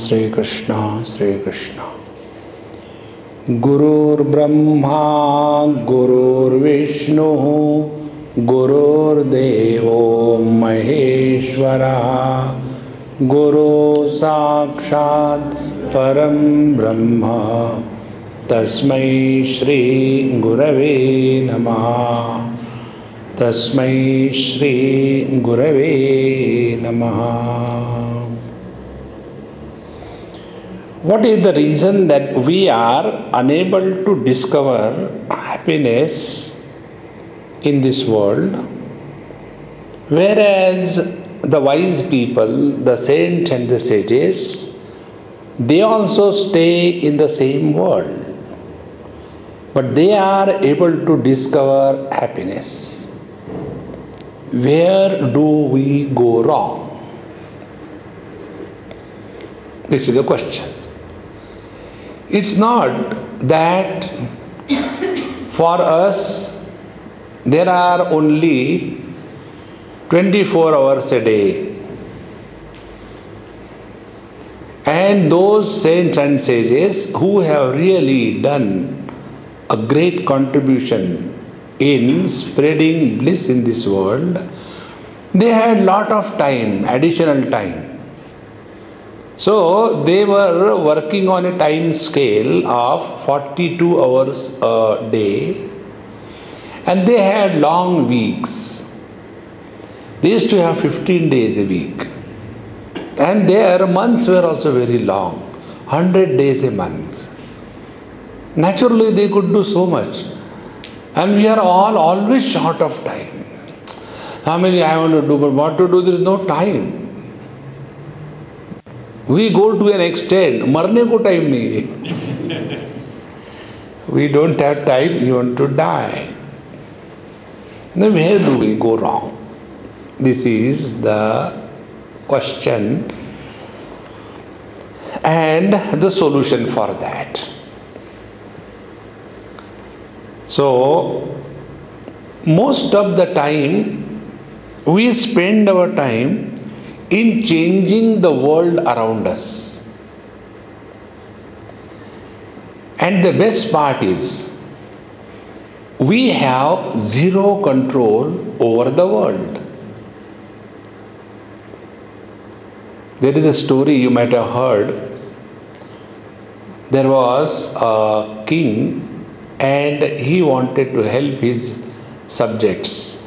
श्री कृष्ण श्री कृष्ण। गुरुर्ब्रह्मा गुरुर्विष्णु गुरुर्देवो महेश्वरः गुरु साक्षात् परं ब्रह्म तस्मै श्री गुरवे नमः। तस्मै श्री गुरवे नमः। What is the reason that we are unable to discover happiness in this world, whereas the wise people, the saints and the sages, they also stay in the same world, but they are able to discover happiness? Where do we go wrong? This is the question. It's not that for us there are only 24 hours a day, and those saints and sages who have really done a great contribution in spreading bliss in this world, they had lot of time, additional time. So they were working on a time scale of 42 hours a day, and they had long weeks. They used to have 15 days a week, and their months were also very long, 100 days a month. Naturally they could do so much, and we are all always short of time. How many I want to do, but what to do, there is no time. We go to an extent, मरने को time नहीं है. We don't have time even to die. Then where do we go wrong? This is the question and the solution for that. So most of the time we spend our time in changing the world around us. And the best part is, we have zero control over the world. There is a story you might have heard. There was a king and he wanted to help his subjects.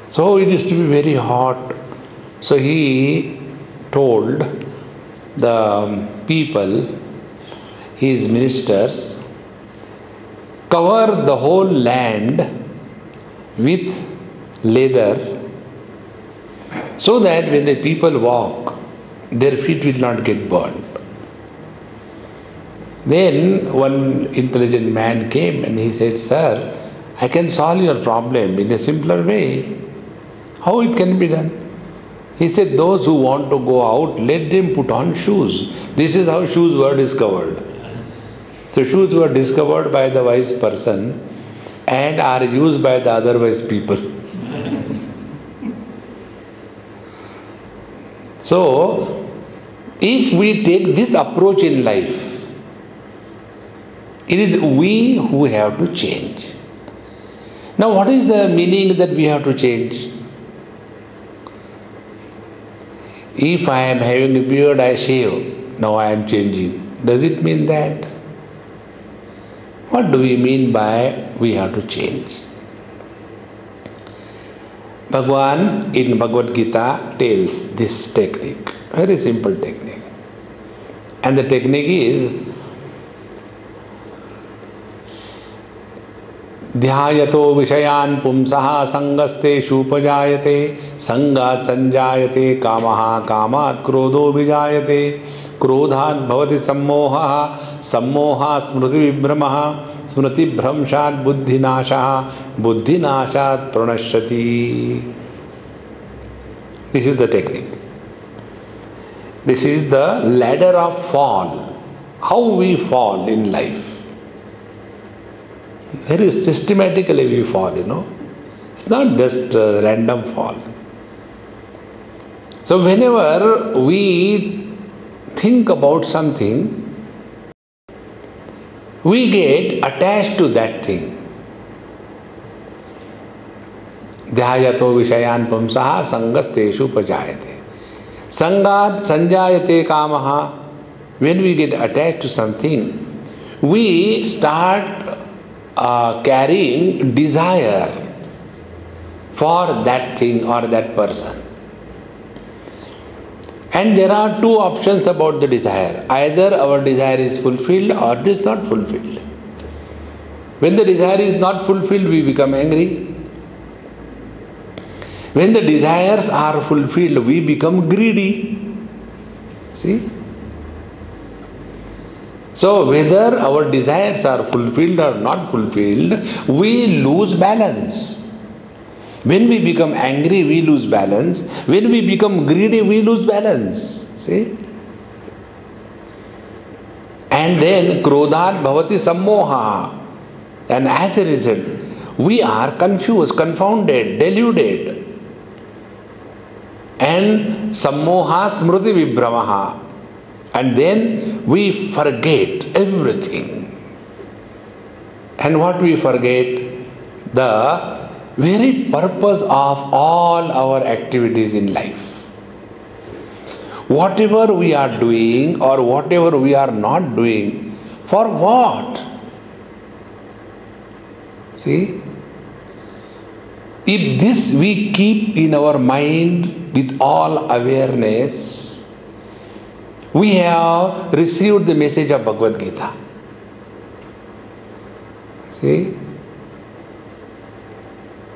So it used to be very hot. So he told the people, his ministers, cover the whole land with leather so that when the people walk, their feet will not get burned. Then one intelligent man came and he said, "Sir, I can solve your problem in a simpler way." How it can be done? He said, those who want to go out, let them put on shoes. This is how shoes were discovered. So shoes were discovered by the wise person and are used by the other wise people. So, if we take this approach in life, it is we who have to change. Now, what is the meaning that we have to change? If I am having a beard, I shave. Now I am changing. Does it mean that? What do we mean by we have to change? Bhagavan in Bhagavad Gita tells this technique, very simple technique. And the technique is ध्यायतो विषयान् पुंसः संगस्तेषु उपजायते संगात् संजायते कामः कामात् क्रोधो विजायते क्रोधात् भवति सम्मोहः, सम्मोहात् स्मृतिविभ्रमः, स्मृतिभ्रंशात् बुद्धिनाशः, बुद्धिनाशात् प्रणश्यति. This is the technique. This is the ladder of fall. How we fall in life. Very systematically we fall, It's not just a random fall. So whenever we think about something, we get attached to that thing. ध्यायतो विषयान् पुंसः संगस्तेषु उपजायते. Sangat sanjayate kamaha. When we get attached to something, we start carrying desire for that thing or that person. And there are two options about the desire. Either our desire is fulfilled or it is not fulfilled. When the desire is not fulfilled, we become angry. When the desires are fulfilled, we become greedy. See? So whether our desires are fulfilled or not fulfilled, we lose balance. When we become angry, we lose balance. When we become greedy, we lose balance. See? And then krodhat bhavati sammoha. And as a result, we are confused, confounded, deluded. And sammoha smriti vibhramaha. And then we forget everything. And what we forget? The very purpose of all our activities in life. Whatever we are doing or whatever we are not doing, for what? See? If this we keep in our mind with all awareness, we have received the message of Bhagavad Gita. See?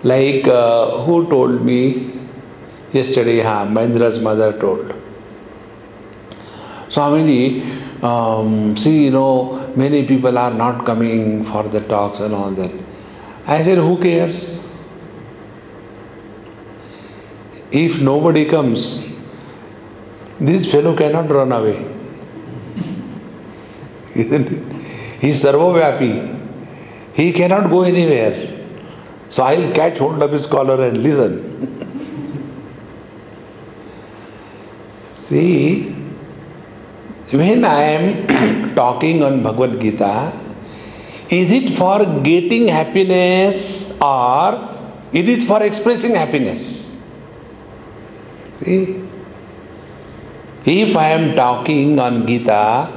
Like who told me yesterday? Mahendra's mother told. Swamiji, see, many people are not coming for the talks and all that. I said, who cares? If nobody comes, this fellow cannot run away. Isn't it? He is sarvavyapi. He cannot go anywhere. So I'll catch hold of his collar and listen. See, when I am talking on Bhagavad Gita, is it for getting happiness or it is for expressing happiness? See, if I am talking on Gita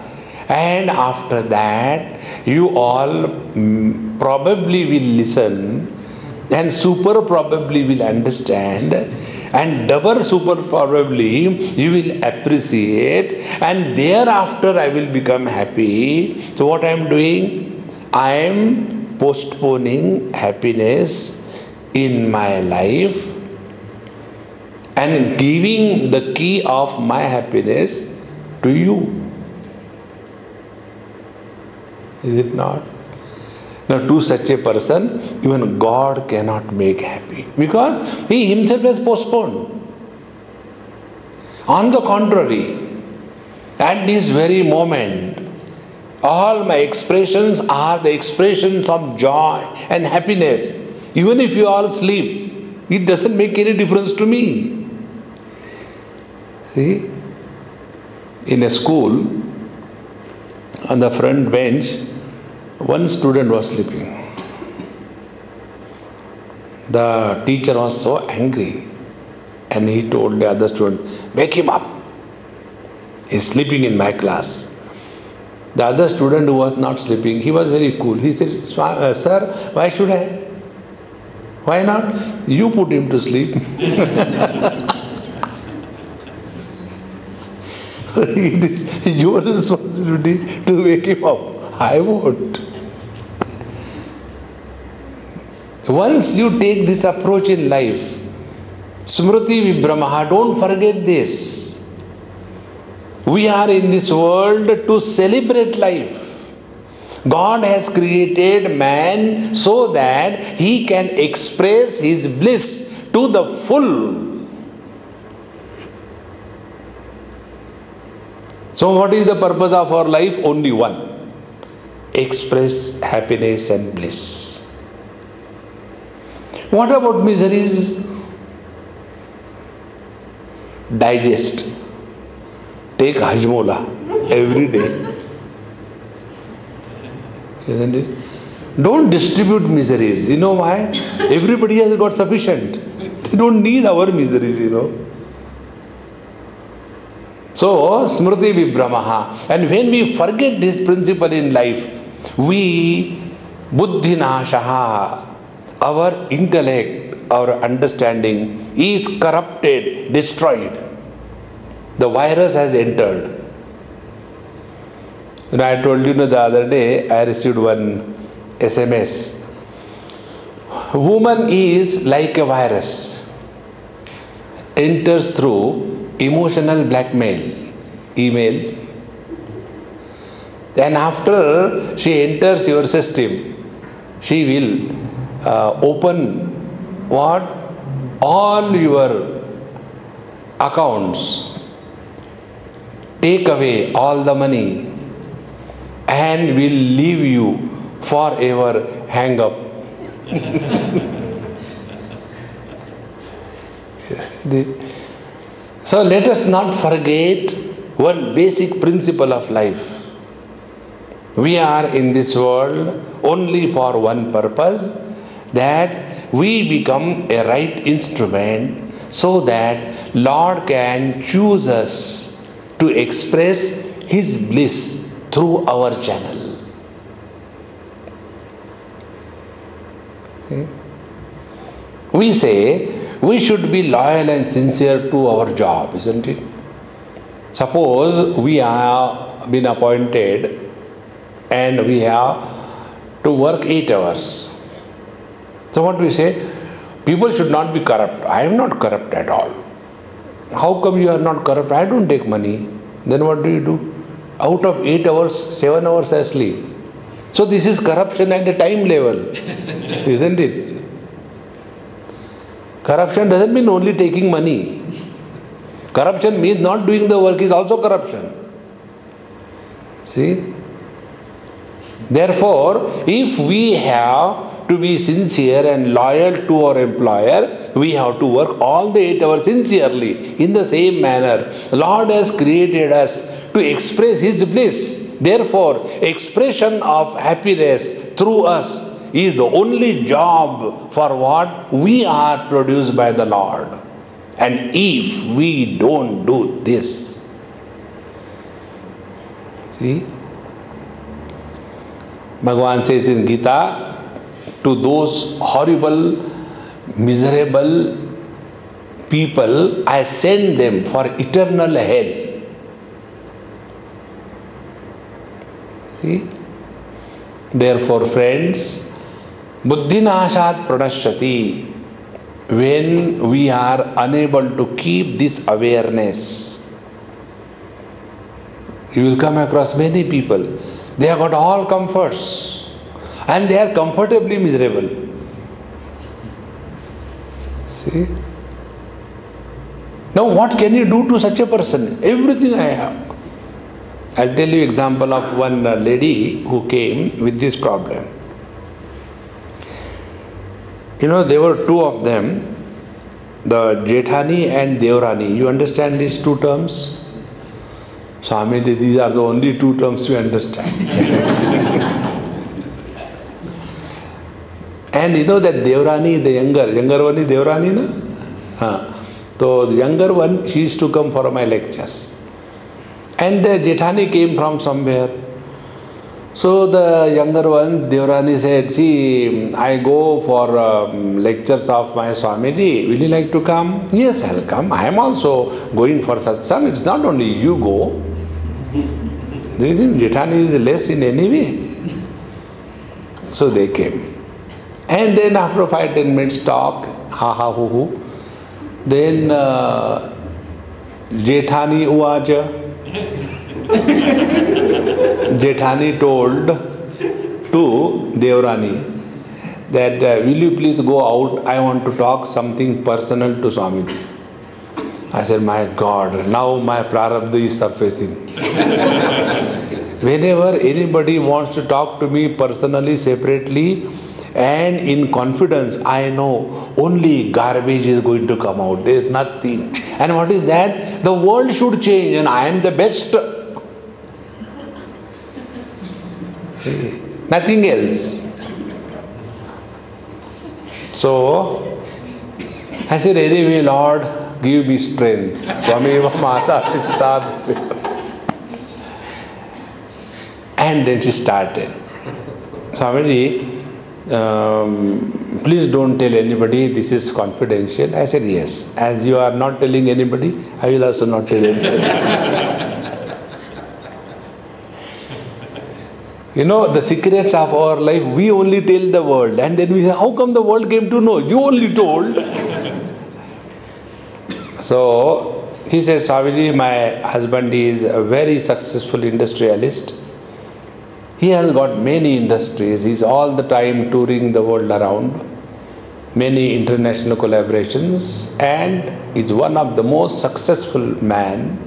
and after that you all probably will listen and super probably will understand and double super probably you will appreciate and thereafter I will become happy. So what I am doing? I am postponing happiness in my life and giving the key of my happiness to you. Is it not? Now, to such a person, even God cannot make happy because he himself has postponed. On the contrary, at this very moment, all my expressions are the expressions of joy and happiness. Even if you all sleep, it doesn't make any difference to me. See, in a school, on the front bench, one student was sleeping. The teacher was so angry and he told the other student, wake him up. He is sleeping in my class. The other student who was not sleeping, he was very cool. He said, sir, why should I? Why not? You put him to sleep. It is your responsibility to wake him up. I won't. Once you take this approach in life, Smriti Vibhramaha, don't forget this. We are in this world to celebrate life. God has created man so that he can express his bliss to the full. So what is the purpose of our life? Only one. Express happiness and bliss. What about miseries? Digest. Take Hajmola every day. Isn't it? Don't distribute miseries. You know why? Everybody has got sufficient. They don't need our miseries, you know. So, Smriti Vibhramaha. And when we forget this principle in life, we, Buddhi Nashaha, our intellect, our understanding is corrupted, destroyed. The virus has entered. You know, I told you the other day, I received one SMS. Woman is like a virus. Enters through emotional blackmail, email. Then after she enters your system, she will open what? All your accounts. Take away all the money and will leave you forever hang up. So let us not forget one basic principle of life. We are in this world only for one purpose, that we become a right instrument so that Lord can choose us to express His bliss through our channel. We say we should be loyal and sincere to our job, isn't it? Suppose we have been appointed and we have to work 8 hours. So what we say? People should not be corrupt. I am not corrupt at all. How come you are not corrupt? I don't take money. Then what do you do? Out of 8 hours, 7 hours I sleep. So this is corruption at a time level, isn't it? Corruption doesn't mean only taking money. Corruption means not doing the work is also corruption. See? Therefore, if we have to be sincere and loyal to our employer, we have to work all the 8 hours sincerely. In the same manner, Lord has created us to express His bliss. Therefore, expression of happiness through us is the only job for what we are produced by the Lord. And if we don't do this, see, Bhagavan says in Gita, to those horrible, miserable people, I send them for eternal hell. See? Therefore, friends, Buddhi Nashat Pranashyati, when we are unable to keep this awareness, you will come across many people. They have got all comforts and they are comfortably miserable. See? Now what can you do to such a person? Everything I have. I'll tell you example of one lady who came with this problem. You know, there were two of them, the Jethani and Devrani. You understand these two terms? Swamiji, these are the only two terms we understand. And you know that Devrani, the younger one is Devrani, na? So the younger one, she used to come for my lectures. And the Jethani came from somewhere. So the younger one, Devrani, said, see, I go for lectures of my Swamiji. Will you like to come? Yes, I'll come. I am also going for satsang. It's not only you go. Do you think Jethani is less in any way? So they came. And then after 5-10 minutes talk, ha ha hoo hoo, then Jethani uvacha, Jethani told to Devrani that will you please go out, I want to talk something personal to Swamiji. I said, my God, now my prarabdha is surfacing. Whenever anybody wants to talk to me personally, separately, and in confidence, I know only garbage is going to come out. There is nothing. And what is that? The world should change and I am the best. Nothing else. So, I said, anyway, Lord, give me strength. And then she started. Swamiji, please don't tell anybody, this is confidential. I said, yes. As you are not telling anybody, I will also not tell anybody. You know, the secrets of our life, we only tell the world. And then we say, how come the world came to know? You only told. So, he said, Swamiji, my husband is a very successful industrialist. He has got many industries. He's all the time touring the world around. Many international collaborations. And is one of the most successful man.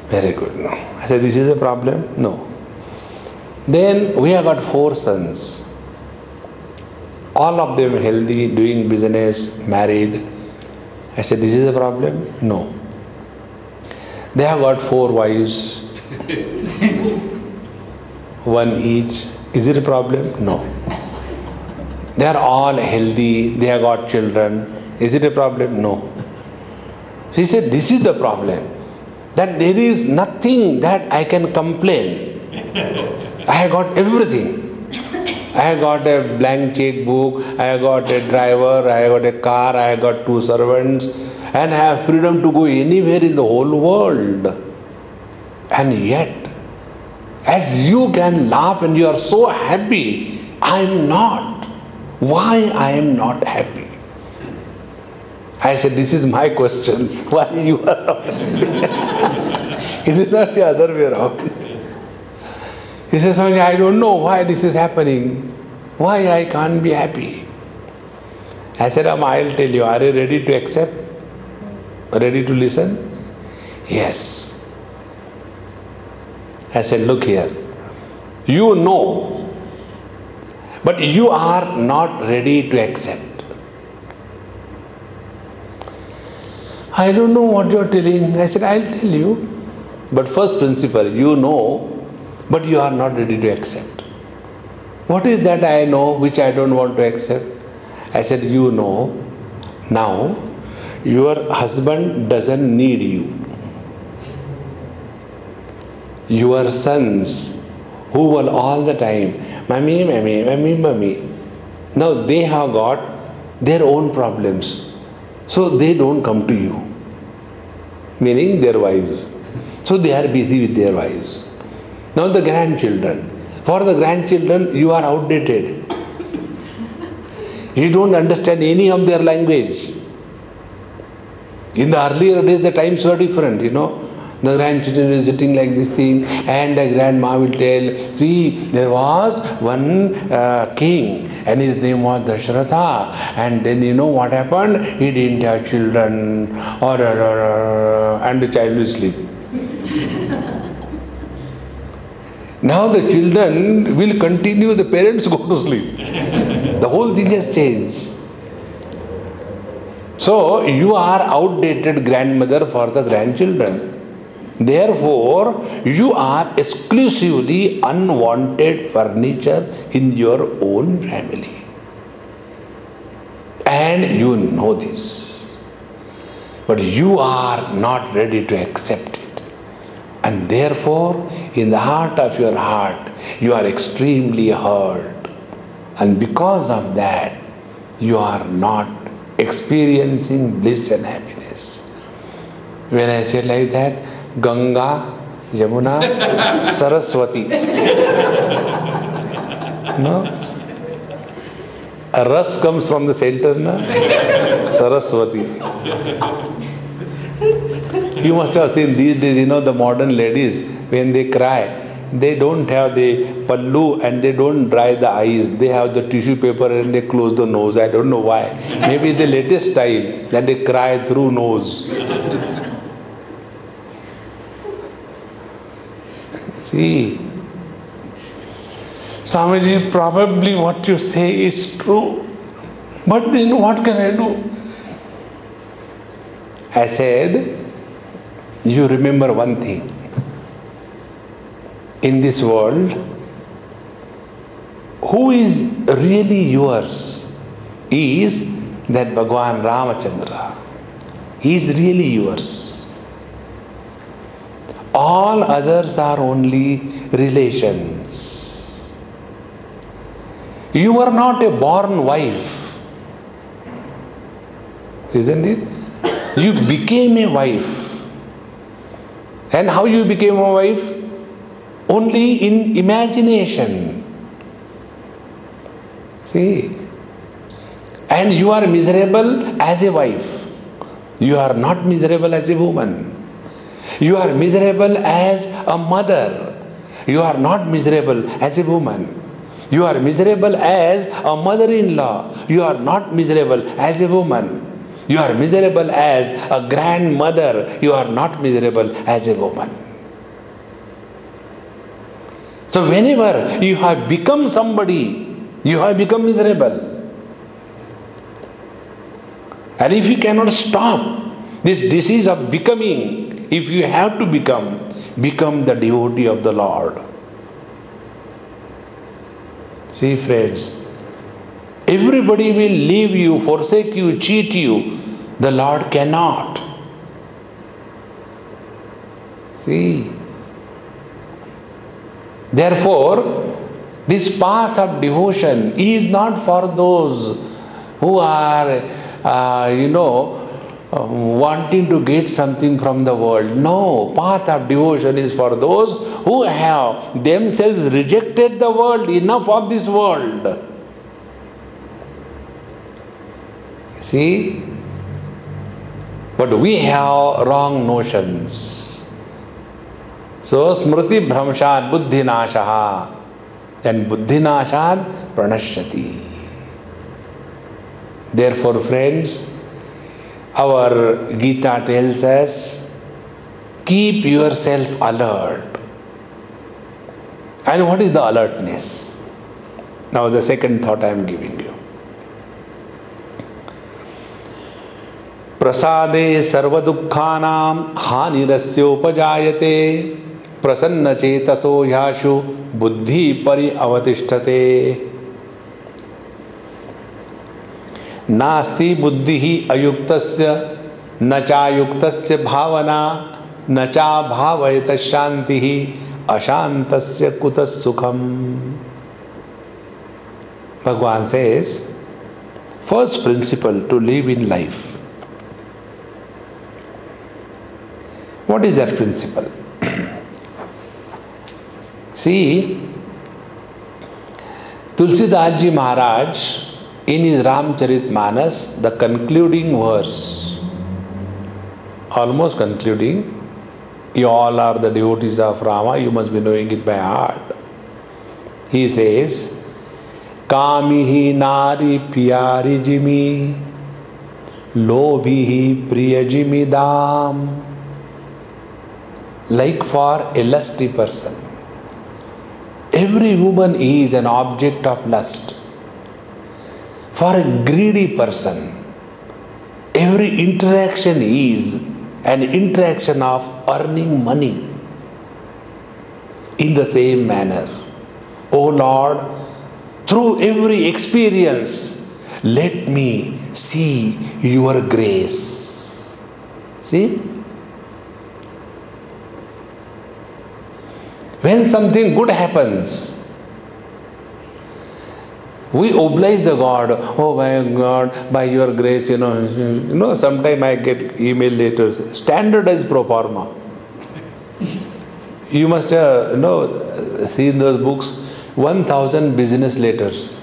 Very good. No. I said, this is a problem? No. Then we have got 4 sons. All of them healthy, doing business, married. I said, this is a problem? No. They have got 4 wives. 1 each. Is it a problem? No. They are all healthy. They have got children. Is it a problem? No. He said, this is the problem. That there is nothing that I can complain. I have got everything. I have got a blank checkbook, I have got a driver, I have got a car, I have got 2 servants, and I have freedom to go anywhere in the whole world. And yet, as you can laugh and you are so happy, I am not. Why I am not happy? I said, this is my question. Why you are not happy? It is not the other way around. He says, I don't know why this is happening. Why I can't be happy? I said, I'll tell you. Are you ready to accept? Ready to listen? Yes. I said, look here. You know, but you are not ready to accept. I don't know what you are telling. I said, I'll tell you. But first principle, you know, but you are not ready to accept. What is that I know which I don't want to accept? I said, you know, now your husband doesn't need you. Your sons who will all the time, mommy, mommy, mommy, mommy. Now they have got their own problems. So they don't come to you. Meaning their wives. So they are busy with their wives. Now the grandchildren. For the grandchildren, you are outdated. You don't understand any of their language. In the earlier days, the times were different, you know. The grandchildren is sitting like this thing, and the grandma will tell, see, there was one king, and his name was Dashratha, and then you know what happened? He didn't have children, and the child will sleep. Now the children will continue, the parents go to sleep. The whole thing has changed. So you are outdated grandmother for the grandchildren. Therefore, you are exclusively unwanted furniture in your own family. And you know this. But you are not ready to accept it. And therefore, in the heart of your heart, you are extremely hurt. And because of that, you are not experiencing bliss and happiness. When I say like that, Ganga, Yamuna, Saraswati. No? A ras comes from the center, na? Saraswati. You must have seen these days, the modern ladies, when they cry, they don't have the pallu and they don't dry the eyes. They have the tissue paper and they close the nose. I don't know why. Maybe the latest style that they cry through nose. See, Swamiji, probably what you say is true. But then what can I do? I said, you remember one thing. In this world, who is really yours is that Bhagwan Ramachandra. He is really yours. All others are only relations. You are not a born wife, isn't it? You became a wife. And how you became a wife? Only in imagination. See? And you are miserable as a wife. You are not miserable as a woman. You are miserable as a mother. You are not miserable as a woman. You are miserable as a mother-in-law. You are not miserable as a woman. You are miserable as a grandmother. You are not miserable as a woman. So whenever you have become somebody, you have become miserable. And if you cannot stop this disease of becoming, if you have to become the devotee of the Lord. See, friends, everybody will leave you, forsake you, cheat you. The Lord cannot. See. Therefore, this path of devotion is not for those who are, wanting to get something from the world. No, path of devotion is for those who have themselves rejected the world, enough of this world. See? But we have wrong notions. So, smriti bhramshat buddhi nashaha, and buddhi nashat pranashyati. Therefore, friends, our Gita tells us, keep yourself alert. And what is the alertness? Now the second thought I am giving you. Prasade sarva dukkhanam hanirasya prasanna chetaso yashu buddhi pari avatishthate. नास्ति बुद्धि ही अयुक्तस्य न चायुक्तस्य भावना न चा भावयत शांति ही अशांतस्य कुतः सुखम. Bhagwan says, first principle to live in life. What is that principle? See, Tulsidas Ji Maharaj, in his Ramcharitmanas, the concluding verse, almost concluding, you all are the devotees of Rama, you must be knowing it by heart. He says, Kamihi nari piyari jimi, lobhihi priya jimi dam. Like for a lusty person. Every woman is an object of lust. For a greedy person, every interaction is an interaction of earning money. In the same manner, O Lord, through every experience, let me see your grace. See? When something good happens, we oblige the God. Oh my God, by your grace, sometime I get email letters, standardized pro forma. You must have, seen those books, 1000 business letters.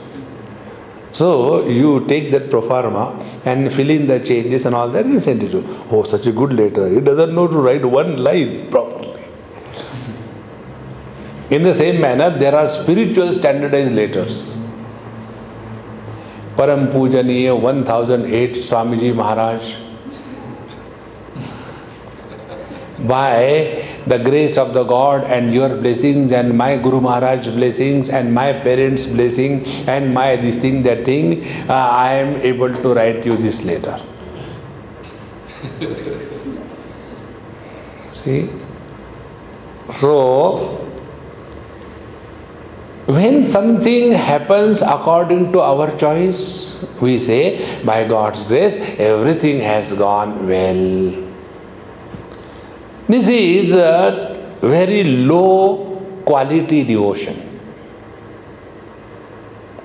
So you take that pro forma and fill in the changes and all that and send it to. Oh, such a good letter. He doesn't know to write one line properly. In the same manner, there are spiritual standardized letters. Param Pujaniya 1008 Swamiji Maharaj. By the grace of the God and your blessings and my Guru Maharaj's blessings and my parents' blessing and my this thing, that thing, I am able to write you this letter. See? So, when something happens according to our choice, we say, by God's grace, everything has gone well. This is a very low quality devotion.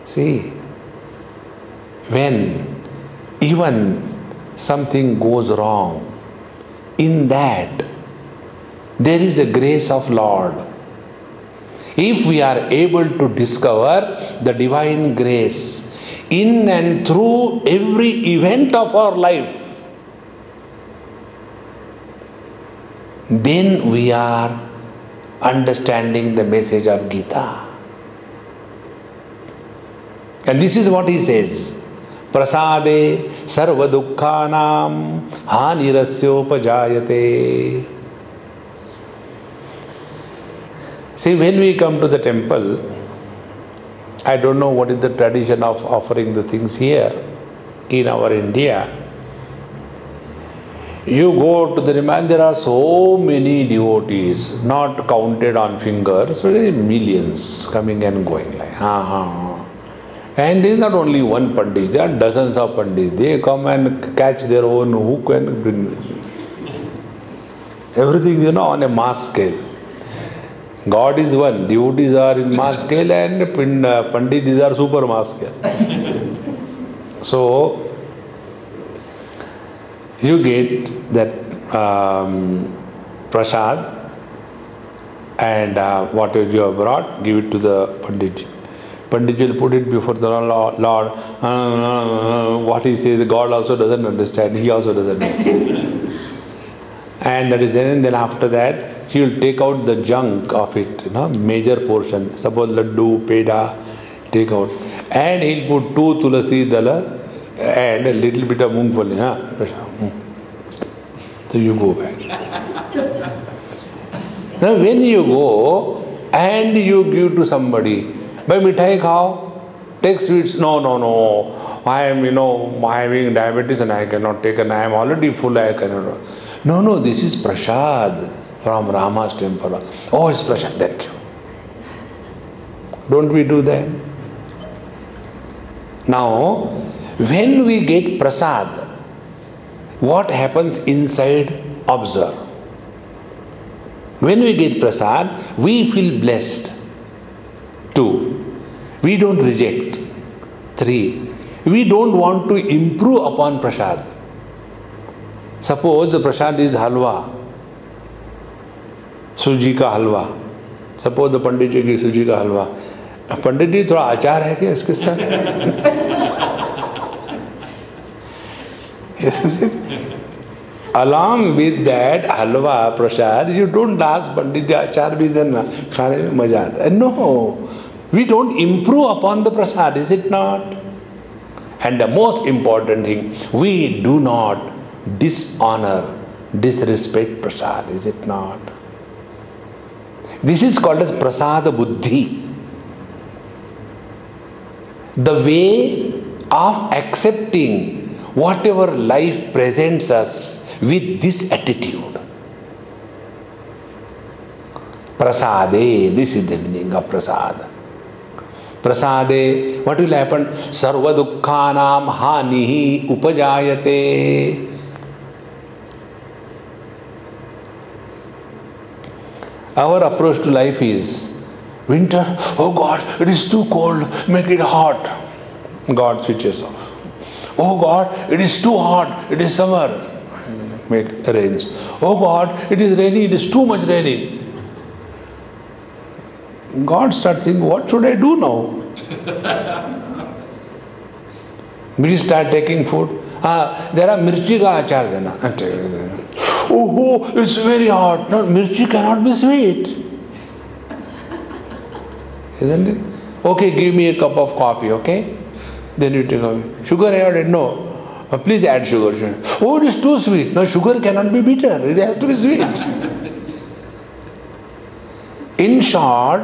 See, when even something goes wrong, in that there is a grace of Lord. If we are able to discover the divine grace in and through every event of our life, then we are understanding the message of Gita. And this is what he says. Prasade sarva dukkhanam hanirasyopajayate. See, when we come to the temple, I don't know what is the tradition of offering the things here in our India. You go to the Riman, there are so many devotees, not counted on fingers, but millions coming and going like. And there is not only one Pandit, there are dozens of Pandits. They come and catch their own hook and bring everything, on a mass scale. God is one, devotees are in mass scale and Pandits are super mass scale. So, you get that prasad and whatever you have brought, give it to the Pandit. Pandit will put it before the Lord. What he says, God also doesn't understand. He also doesn't know. And that is then, and then after that, he will take out the junk of it, major portion. Suppose laddu, peda, take out. And he'll put 2 tulasi dala and a little bit of mungfali. So you go back. Now when you go and you give to somebody, by mithai khao, take sweets. No. I am, having diabetes and I cannot take, and I am already full, I cannot. No, this is prasad from Rama's temple. Oh, it's prasad, thank you. Don't we do that? Now, when we get prasad, what happens inside? Observe. When we get prasad, we feel blessed. 2. We don't reject. 3. We don't want to improve upon prasad. Suppose the prasad is halwa, सूजी का हलवा. Suppose the पंडित जी की सूजी का हलवा. पंडित जी थोड़ा अचार है क्या इसके साथ? Along with that halwa prasad, you don't ask Pandit ji achar bhi dena, khane mein maza aata hai. No, we don't improve upon the prasad, is it not? And the most important thing, we do not dishonor, disrespect prasad, is it not? This is called as prasada buddhi. The way of accepting whatever life presents us with this attitude. Prasade, this is the meaning of prasad. Prasade, what will happen? Sarva dukkhanam hanihi upajayate. Our approach to life is, winter, oh God, it is too cold, make it hot. God switches off. Oh God, it is too hot, it is summer. Make rains. Oh God, it is raining, it is too much raining. God starts thinking, what should I do now? We start taking food. There are mirchi ka achar dena. Oh, it's very hot. No, mirchi cannot be sweet. Isn't it? Okay, give me a cup of coffee, okay? Then you take coffee. Sugar added? No. Please add sugar. Oh, it is too sweet. No, sugar cannot be bitter. It has to be sweet. In short,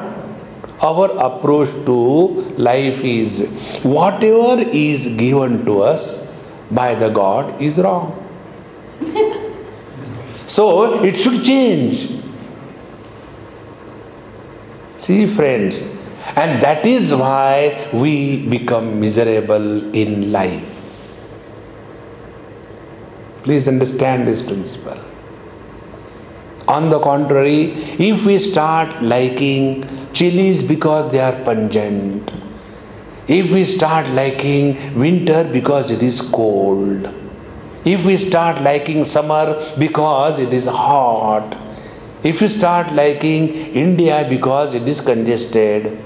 our approach to life is whatever is given to us by the God is wrong. So it should change. See, friends, and that is why we become miserable in life. Please understand this principle. On the contrary, if we start liking chilies because they are pungent, if we start liking winter because it is cold, if we start liking summer because it is hot, if we start liking India because it is congested,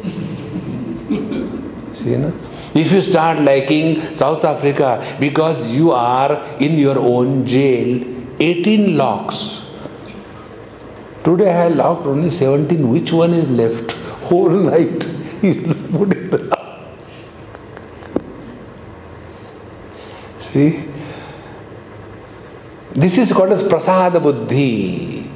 see, no? If you start liking South Africa because you are in your own jail, 18 locks. Today I have locked only 17. Which one is left? Whole night he put in the lock. See? This is called as prasada buddhi.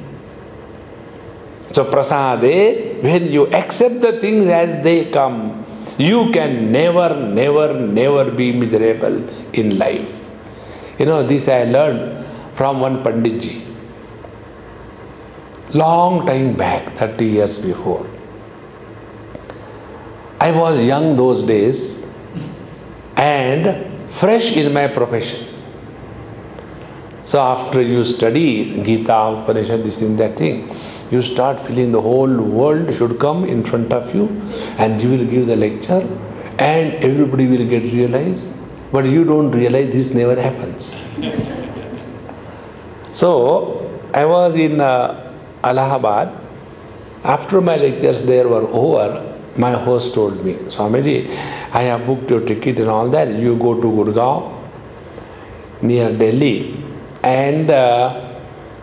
So prasade, when you accept the things as they come, you can never be miserable in life. You know, this I learned from one Panditji. Long time back, 30 years before. I was young those days and fresh in my profession. So after you study Gita, Upanishad, this and that thing, you start feeling the whole world should come in front of you and you will give the lecture and everybody will get realized. But you don't realize this never happens. So I was in Allahabad. After my lectures there were over, my host told me, Swamiji, I have booked your ticket and all that. You go to Gurgaon, near Delhi, and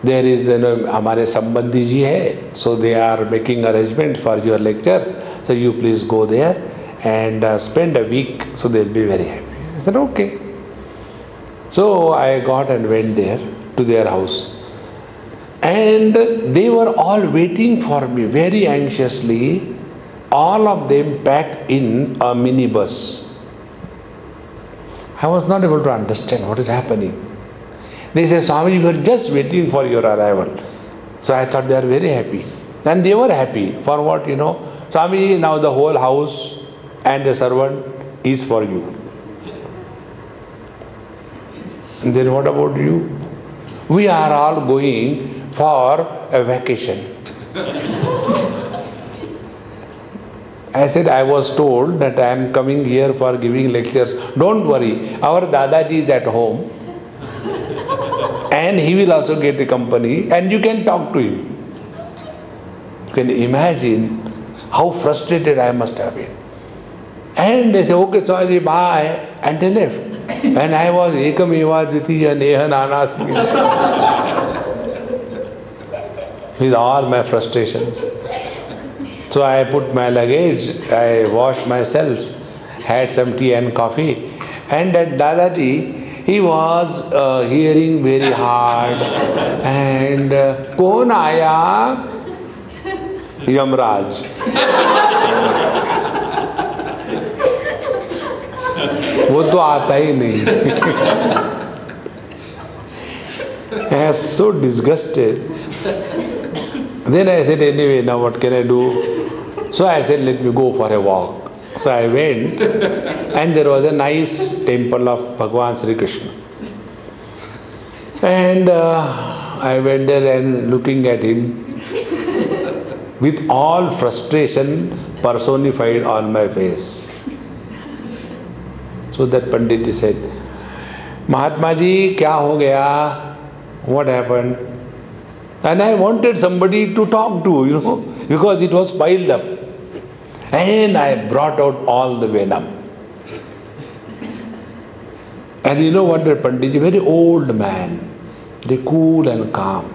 there is, हमारे संबंधी जी है, so they are making arrangements for your lectures. So you please go there and spend a week. So they'll be very happy. I said okay. So I got and went there to their house. And they were all waiting for me very anxiously, all of them packed in a minibus. I was not able to understand what is happening. They said, Swami, we were just waiting for your arrival. So I thought they are very happy. And they were happy. For what, Swami, now the whole house and the servant is for you. And then what about you? We are all going for a vacation. I said, I was told that I am coming here for giving lectures. Don't worry, our Dadaji is at home and he will also get a company and you can talk to him. You can imagine how frustrated I must have been. And they said, okay, sorry, bye. And they left. And I was ekam eva dvitiya neha nanasti with all my frustrations. So I put my luggage, I washed myself, had some tea and coffee, and that Dadaji, he was hearing very hard, and Kon aaya? Yamraj. वो तो आता ही नहीं. I was so disgusted. Then I said, anyway, now what can I do? So I said, let me go for a walk. So I went, and there was a nice temple of Bhagwan Sri Krishna. And I went there and looking at him with all frustration personified on my face. So that Pandit said, Mahatma ji, kya ho gaya? What happened? And I wanted somebody to talk to, because it was piled up. And I brought out all the venom. And you know what, the Panditji, very old man, very cool and calm.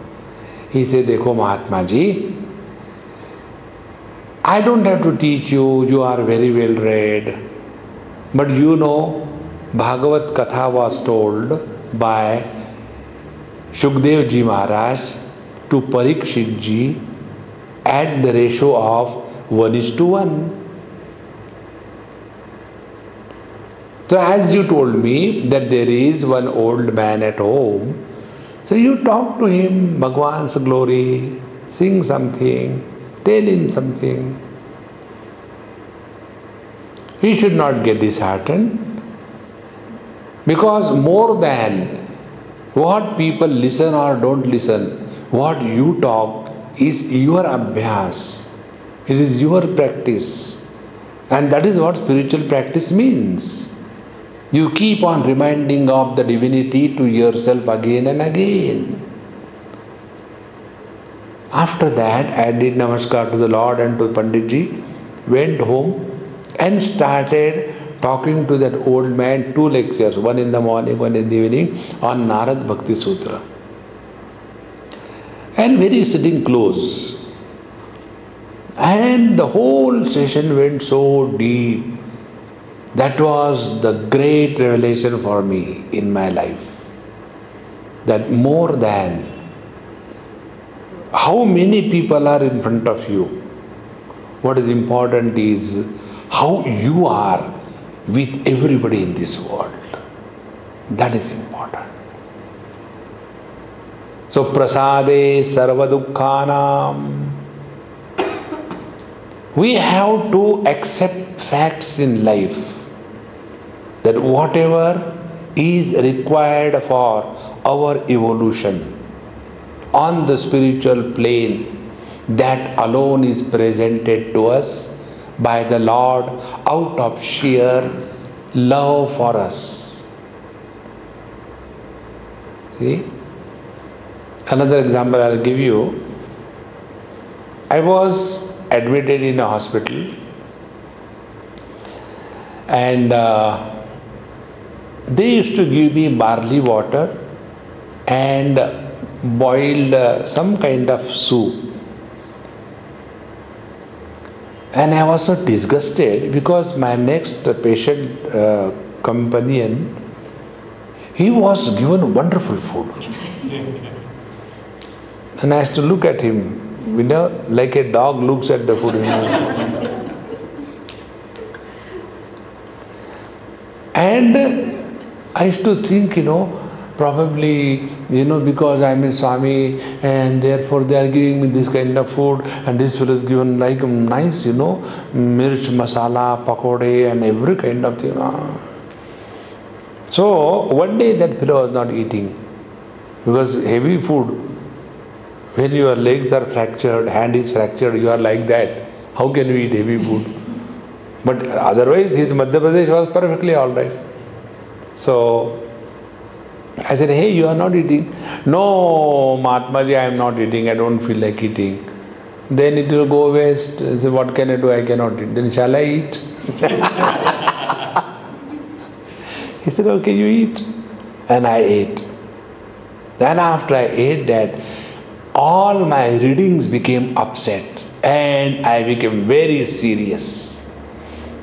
He said, Dekho Mahatma ji, I don't have to teach you, you are very well read. But you know, Bhagavat Katha was told by Shukdev ji Maharaj to Parikshit ji at the ratio of 1:1. So as you told me that there is one old man at home, so you talk to him, Bhagwan's glory, sing something, tell him something. We should not get disheartened, because more than what people listen or don't listen, what you talk is your abhyas. It is your practice. And that is what spiritual practice means. You keep on reminding of the divinity to yourself again and again. After that, I did namaskar to the Lord and to Panditji, went home and started talking to that old man, 2 lectures, one in the morning, one in the evening, on Narad Bhakti Sutra. And very sitting close. And the whole session went so deep. That was the great revelation for me in my life. That more than how many people are in front of you, what is important is how you are with everybody in this world. That is important. So prasade sarva dukkhanam. We have to accept facts in life, that whatever is required for our evolution on the spiritual plane, that alone is presented to us by the Lord out of sheer love for us. See? Another example I'll give you. I was admitted in a hospital, and they used to give me barley water and boiled some kind of soup. And I was so disgusted because my next patient companion, he was given wonderful food. And I used to look at him, like a dog looks at the food. And I used to think, probably, because I am a Swami and therefore they are giving me this kind of food, and this fellow is given like nice, mirch, masala, pakode and every kind of thing. So one day that fellow was not eating, because heavy food, when your legs are fractured, hand is fractured, you are like that. How can you eat heavy food? But otherwise his Madhya Pradesh was perfectly alright. So I said, hey, you are not eating? No, Mahatma ji, I am not eating. I don't feel like eating. Then it will go waste. I said, what can I do? I cannot eat. Then shall I eat? He said, okay, you eat. And I ate. Then after I ate that, all my readings became upset and I became very serious.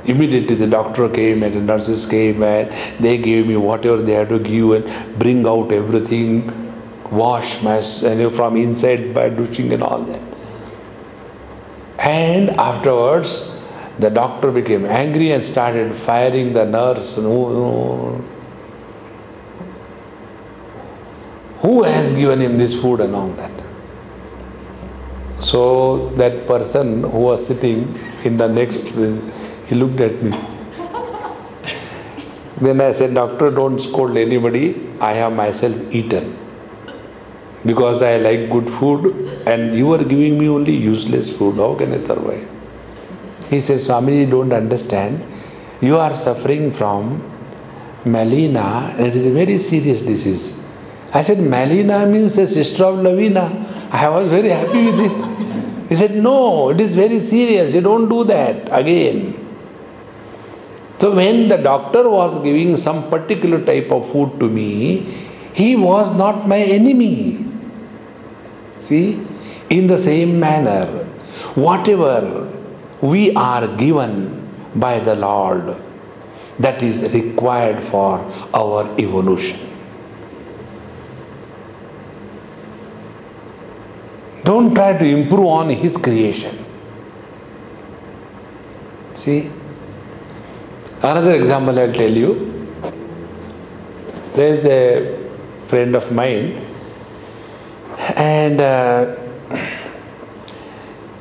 Immediately the doctor came and the nurses came and they gave me whatever they had to give and bring out everything, wash my from inside by douching and all that. And afterwards the doctor became angry and started firing the nurse. Who has given him this food and all that? So that person who was sitting in the next, he looked at me. Then I said, doctor, don't scold anybody. I have myself eaten. Because I like good food and you are giving me only useless food. How can I survive? He said, Swamiji, don't understand. You are suffering from melena and it is a very serious disease. I said, melena means a sister of Lavina. I was very happy with it. He said, no, it is very serious. You don't do that again. So when the doctor was giving some particular type of food to me, he was not my enemy. See, in the same manner, whatever we are given by the Lord, that is required for our evolution. Don't try to improve on His creation. See, another example I'll tell you. There is a friend of mine, and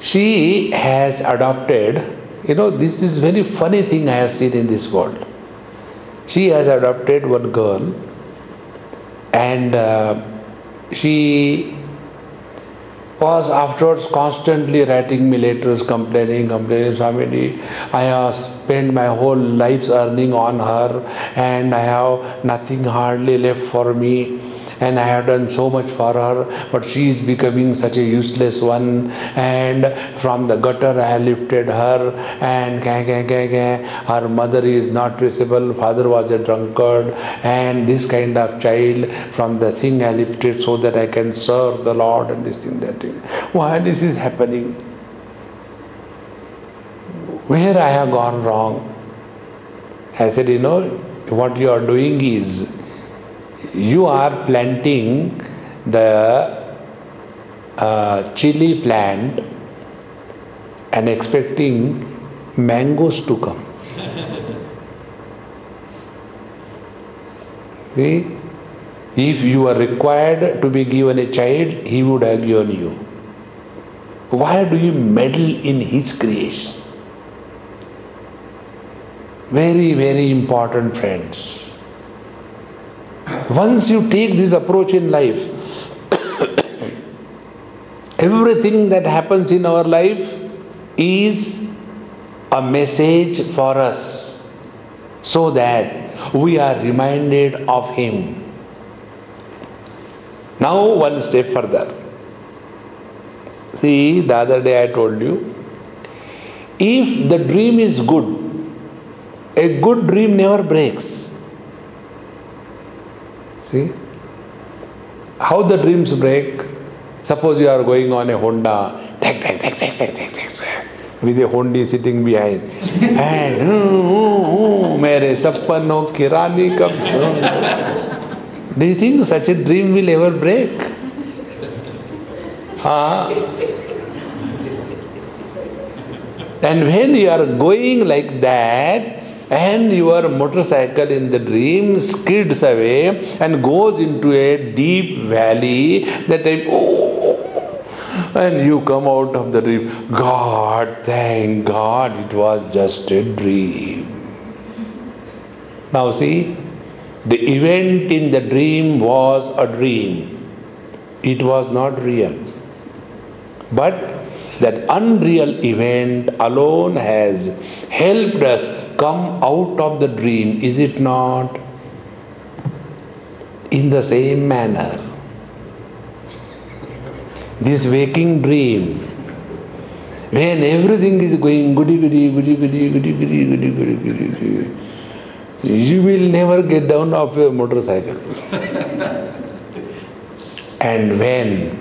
she has adopted, this is very funny thing I have seen in this world. She has adopted one girl, and she was afterwards constantly writing me letters, complaining, Swamiji, I have spent my whole life's earning on her, and I have nothing hardly left for me, and I have done so much for her, but she is becoming such a useless one, and from the gutter I have lifted her, and her mother is not traceable, father was a drunkard, and this kind of child, from the thing I lifted so that I can serve the Lord, and this thing, that thing. Why this is happening? Where I have gone wrong? I said, what you are doing is, you are planting the chili plant and expecting mangoes to come. See? If you are required to be given a child, He would have given you. Why do you meddle in His creation? Very, very important, friends. Once you take this approach in life, everything that happens in our life is a message for us, so that we are reminded of Him. Now one step further. See, the other day I told you, if the dream is good, a good dream never breaks. See? How the dreams break? Suppose you are going on a Honda, with a Hondi sitting behind, and mere sappanon ki rani kab. Do you think such a dream will ever break? And when you are going like that, and your motorcycle in the dream skids away and goes into a deep valley, that time, and you come out of the dream, God, thank God, it was just a dream. Now see, the event in the dream was a dream. It was not real. But that unreal event alone has helped us come out of the dream, is it not? In the same manner, this waking dream, when everything is going goody goody, goody goody, goody goody, goody goody, goody goody, you will never get down off your motorcycle. And when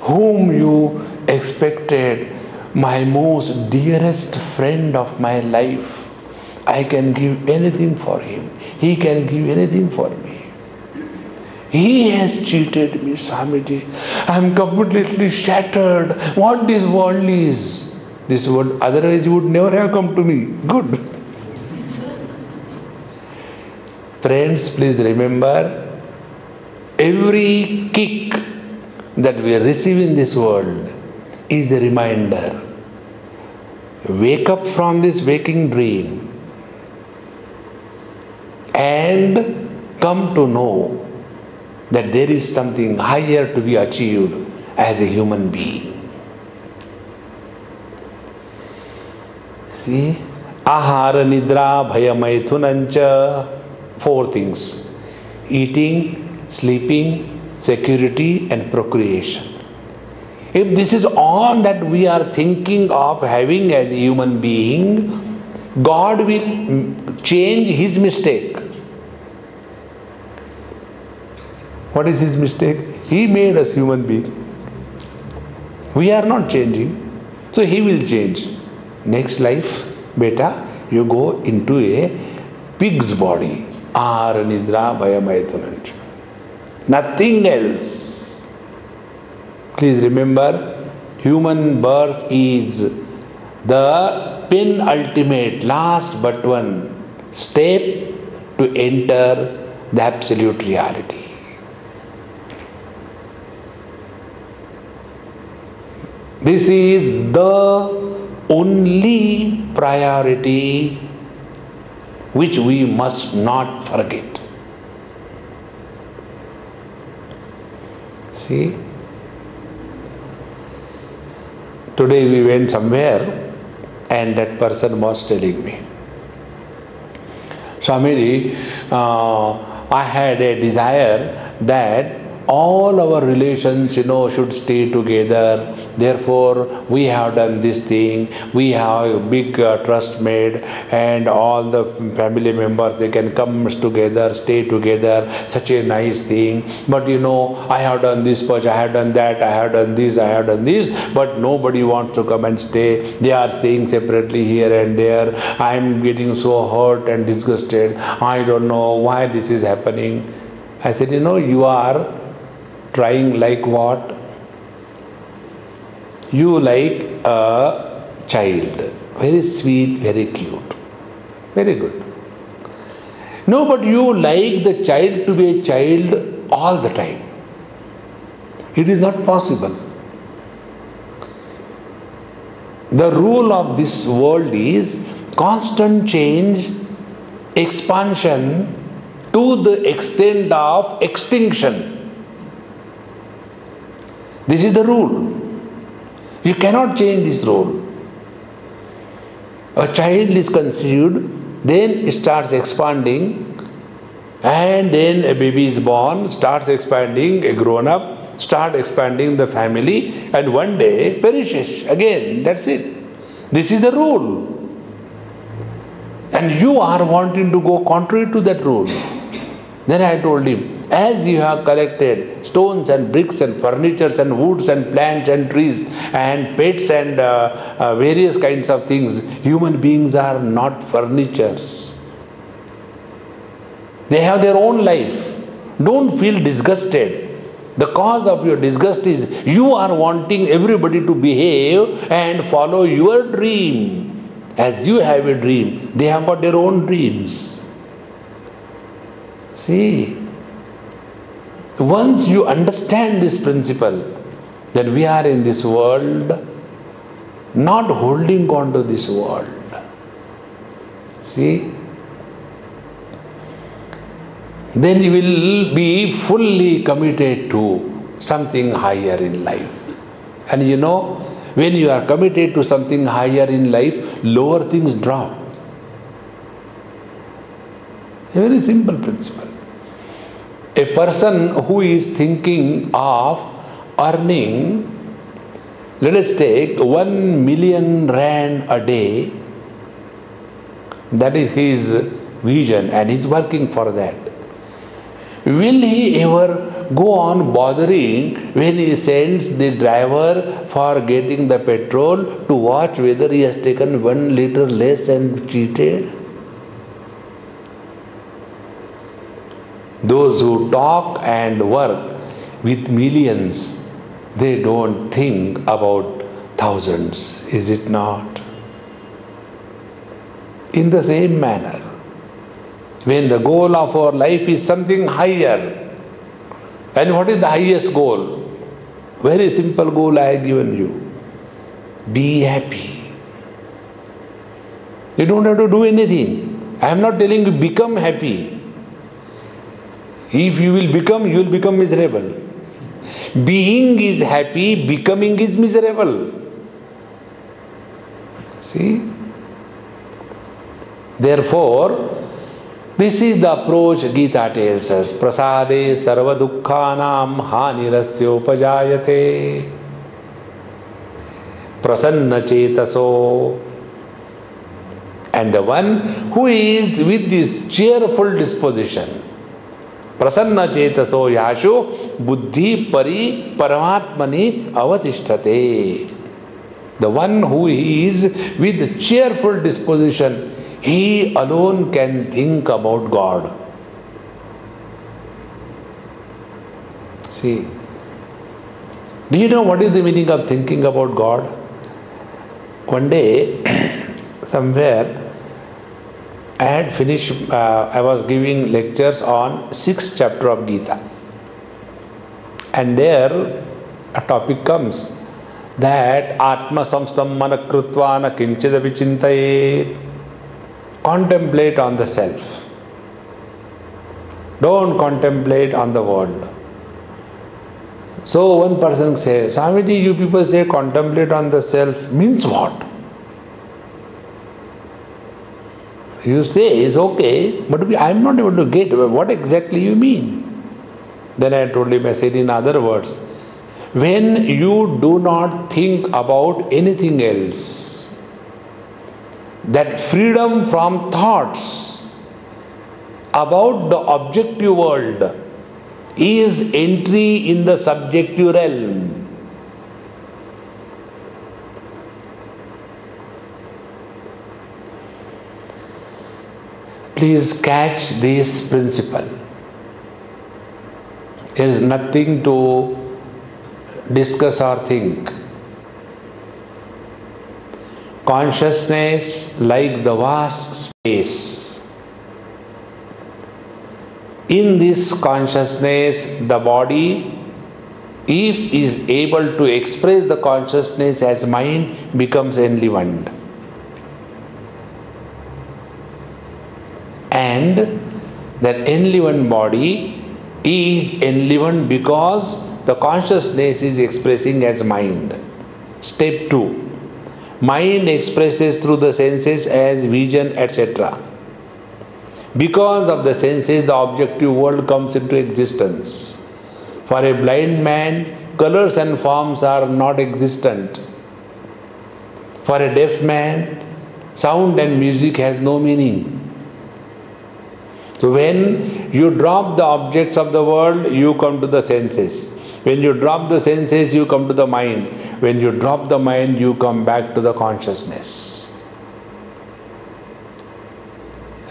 whom you expected, my most dearest friend of my life, I can give anything for him, he can give anything for me, he has cheated me, Swamiji, I am completely shattered. What this world is, this world, otherwise you would never have come to me. Good. Friends, please remember, every kick that we receive in this world is a reminder. Wake up from this waking dream and come to know that there is something higher to be achieved as a human being. See? Ahara, nidra, bhaya, maithunancha. 4 things. Eating, sleeping, security and procreation. If this is all that we are thinking of having as a human being, God will change his mistake. What is his mistake? He made us human being. We are not changing. So he will change. Next life, beta, you go into a pig's body. Ara nidra bhayamayatunancha. Nothing else. Please remember, human birth is the penultimate, last but one step to enter the absolute reality. This is the only priority which we must not forget. See, today we went somewhere and that person was telling me, Swamiji, I had a desire that all our relations, should stay together. Therefore, we have done this thing. We have a big trust made, and all the family members, they can come together, stay together. Such a nice thing. But I have done this much, I have done that, I have done this, I have done this. But nobody wants to come and stay. They are staying separately here and there. I am getting so hurt and disgusted. I don't know why this is happening. I said, you are trying like what? You like a child, very sweet, very cute, very good. No, but you like the child to be a child all the time. It is not possible. The rule of this world is constant change, expansion to the extent of extinction. This is the rule. You cannot change this rule. A child is conceived, then it starts expanding, and then a baby is born, starts expanding, a grown-up, start expanding the family, and one day perishes again. That's it. This is the rule. And you are wanting to go contrary to that rule. Then I told him, as you have collected stones and bricks and furnitures and woods and plants and trees and pets and various kinds of things, human beings are not furnitures. They have their own life. Don't feel disgusted. The cause of your disgust is you are wanting everybody to behave and follow your dream. As you have a dream, they have got their own dreams. See, once you understand this principle, that we are in this world, not holding on to this world. See, then you will be fully committed to something higher in life. And when you are committed to something higher in life, lower things drop. A very simple principle. A person who is thinking of earning, let us take 1 million rand a day, that is his vision, and he is working for that. Will he ever go on bothering when he sends the driver for getting the petrol to watch whether he has taken 1 liter less and cheated? Those who talk and work with millions, they don't think about thousands, is it not? In the same manner, when the goal of our life is something higher, and what is the highest goal? Very simple goal I have given you. Be happy. You don't have to do anything. I am not telling you become happy. If you will become miserable. Being is happy, becoming is miserable. See? Therefore, this is the approach Gita tells us. Prasade sarva dukkhanam hanirasya upajayate. Prasanna chetaso. And the one who is with this cheerful disposition, prasanna chetaso yashu buddhi pari paramatmani avatishthate. The one who is with cheerful disposition, he alone can think about God. See, do you know what is the meaning of thinking about God? One day, somewhere, I had finished, I was giving lectures on 6th chapter of Gita. And there, a topic comes that Atma samstam manakrutva na kinchidapi chintayet. Contemplate on the self. Don't contemplate on the world. So one person says, Swamiji, you people say contemplate on the self, means what? You say it's okay, but I am not able to get what exactly you mean. Then I told him, I said in other words, when you do not think about anything else, that freedom from thoughts about the objective world is entry in the subjective realm. Please catch this principle. There is nothing to discuss or think. Consciousness, like the vast space. In this consciousness, the body, if is able to express the consciousness as mind, becomes enlivened. And that enlivened body is enlivened because the consciousness is expressing as mind. Step 2. Mind expresses through the senses as vision, etc. Because of the senses, the objective world comes into existence. For a blind man, colors and forms are not existent. For a deaf man, sound and music has no meaning. So when you drop the objects of the world, you come to the senses. When you drop the senses, you come to the mind. When you drop the mind, you come back to the consciousness.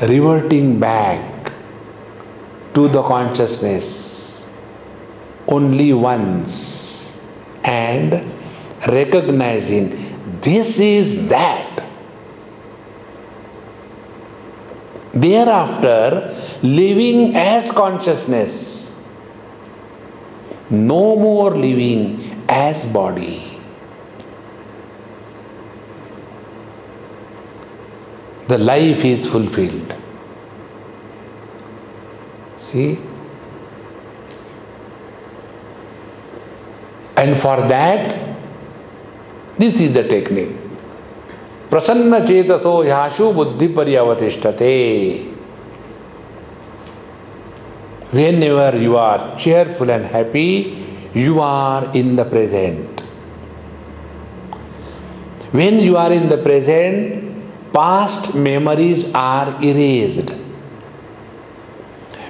Reverting back to the consciousness only once and recognizing this is that. Thereafter, living as consciousness, no more living as body. The life is fulfilled. See? And for that, this is the technique. Prasanna chetaso yashu buddhi paryavatishtate. Whenever you are cheerful and happy, you are in the present. When you are in the present, past memories are erased.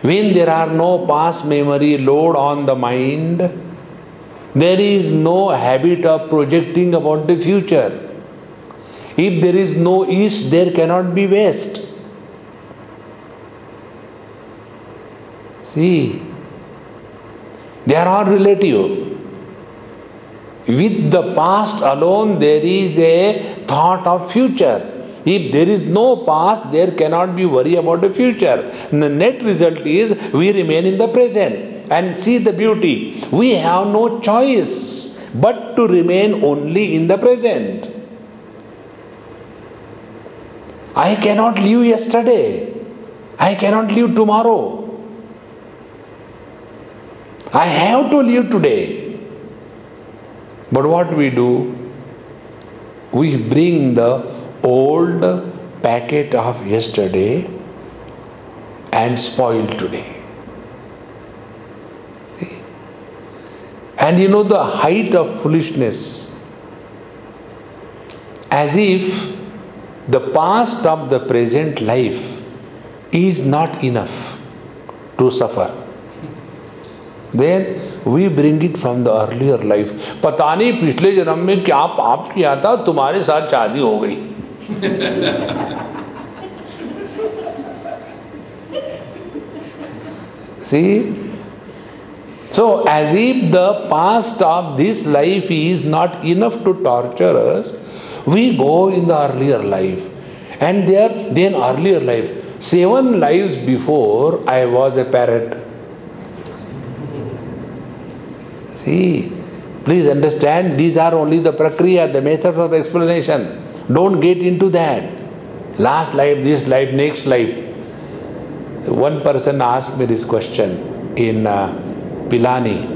When there are no past memory load on the mind, there is no habit of projecting about the future. If there is no east, there cannot be west. See, they are all relative. With the past alone, there is a thought of future. If there is no past, there cannot be worry about the future. The net result is we remain in the present and see the beauty. We have no choice but to remain only in the present. I cannot live yesterday. I cannot live tomorrow. I have to live today. But what we do? We bring the old packet of yesterday and spoil today. See? And you know the height of foolishness. As if the past of the present life is not enough to suffer, then we bring it from the earlier life. पता नहीं पिछले जन्म में क्या पाप किया था, तुम्हारे साथ शादी हो गई. See? So as if the past of this life is not enough to torture us, we go in the earlier life. And then earlier life, 7 lives before I was a parrot. See, please understand, these are only the prakriya, the method of explanation. Don't get into that. Last life, this life, next life. One person asked me this question in Pilani.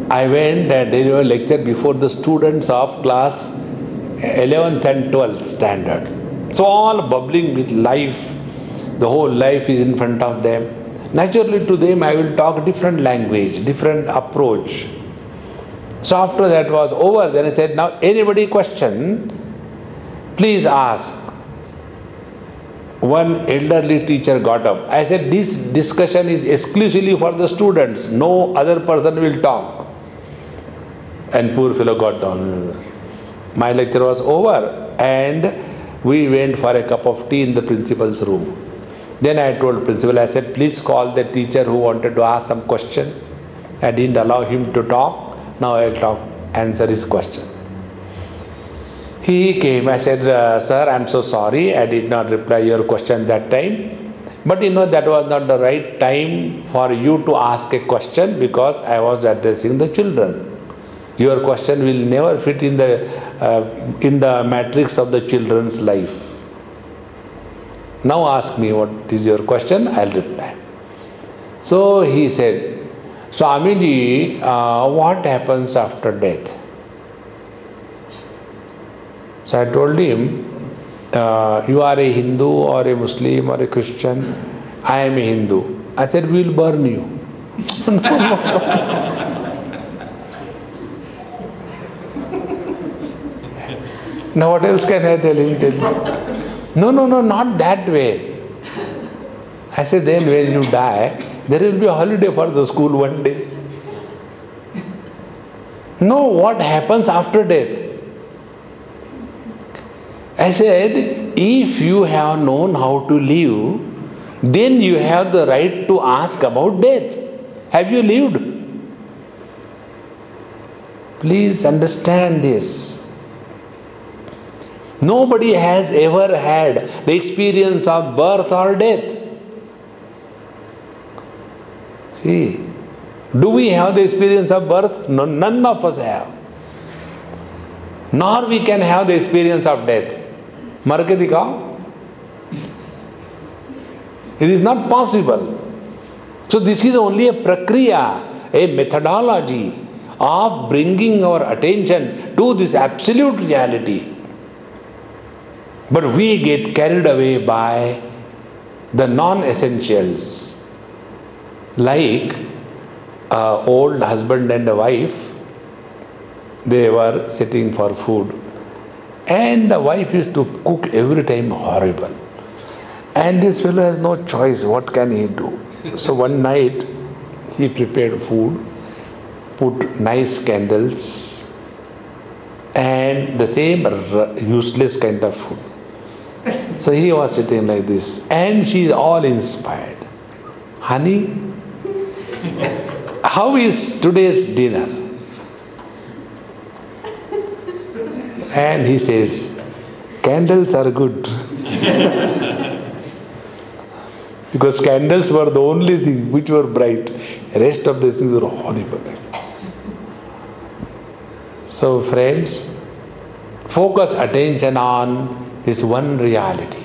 I went and did a lecture before the students of class 11th and 12th standard. So all bubbling with life. The whole life is in front of them. Naturally to them I will talk different language, different approach. So after that was over, then I said, now anybody question, please ask. One elderly teacher got up. I said, this discussion is exclusively for the students. No other person will talk. And poor fellow got down. My lecture was over and we went for a cup of tea in the principal's room. Then I told principal, I said, please call the teacher who wanted to ask some question. I didn't allow him to talk. Now I'll answer his question. He came. I said, sir, I'm so sorry. I did not reply your question that time. But you know, that was not the right time for you to ask a question because I was addressing the children. Your question will never fit in the matrix of the children's life. Now ask me what is your question, I'll reply. So he said, Swamiji, what happens after death? So I told him, you are a Hindu or a Muslim or a Christian. I am a Hindu. I said, we will burn you. Now what else can I tell him? No, not that way. I said, then when you die, there will be a holiday for the school one day. No, what happens after death? I said, if you have known how to live, then you have the right to ask about death. Have you lived? Please understand this. Nobody has ever had the experience of birth or death. See, do we have the experience of birth? No, none of us have. Nor we can have the experience of death. Mar ke dikhao. It is not possible. So this is only a prakriya, a methodology of bringing our attention to this absolute reality. But we get carried away by the non-essentials. Like an old husband and a wife, they were sitting for food. And the wife used to cook every time horrible. And this fellow has no choice, what can he do? So one night, he prepared food, put nice candles, and the same useless kind of food. So he was sitting like this, and she is all inspired. Honey, how is today's dinner? And he says, candles are good. Because candles were the only thing which were bright. The rest of the things were horrible. So friends, focus attention on this one reality.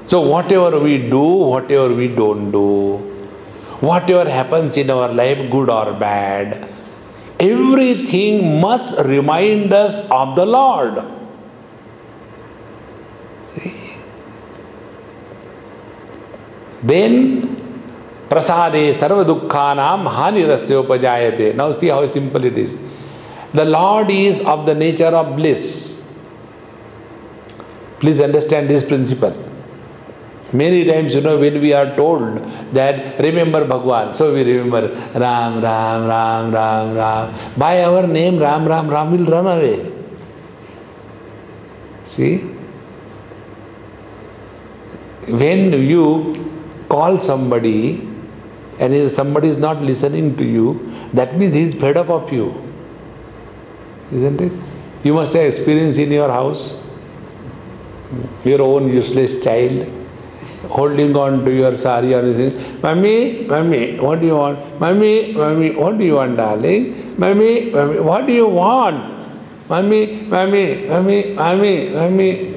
So whatever we do, whatever we don't do, whatever happens in our life, good or bad, everything must remind us of the Lord. See? Then, prasade sarva dukkhanam hanirasya upajayate. Now see how simple it is. The Lord is of the nature of bliss. Please understand this principle. Many times, when we are told that remember Bhagwan, so we remember Ram, Ram, Ram, Ram, Ram. By our name, Ram, Ram, Ram will run away. See? When you call somebody and if somebody is not listening to you, that means he is fed up of you. Isn't it? You must have experience in your house. Your own useless child holding on to your sari or anything. Mummy, Mummy, what do you want? Mummy, Mummy, what do you want, darling? Mummy, Mummy, what do you want? Mummy, Mummy, Mummy, Mummy, Mummy.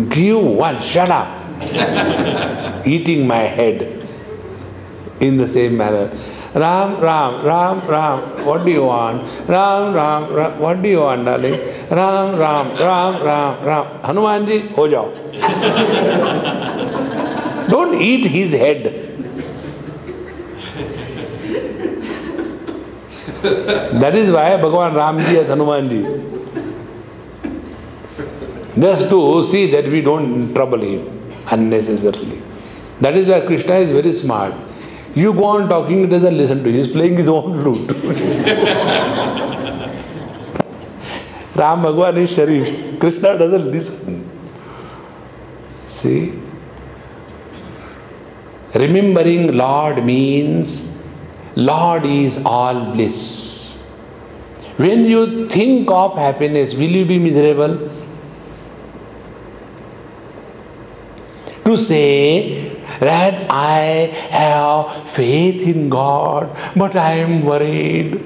Give one, shut up. Eating my head in the same manner. Ram, Ram, Ram, Ram, what do you want? Ram, Ram, Ram, what do you want, darling? Ram, Ram, Ram, Ram, Ram. Hanumanji, ho jao. Don't eat his head. That is why Bhagavan Ramji and Hanumanji. Just to see that we don't trouble him unnecessarily. That is why Krishna is very smart. You go on talking, he doesn't listen to you. He is playing his own flute. Ram Bhagwan is Sharif. Krishna doesn't listen. See? Remembering Lord means Lord is all bliss. When you think of happiness, will you be miserable? To say that I have faith in God, but I am worried.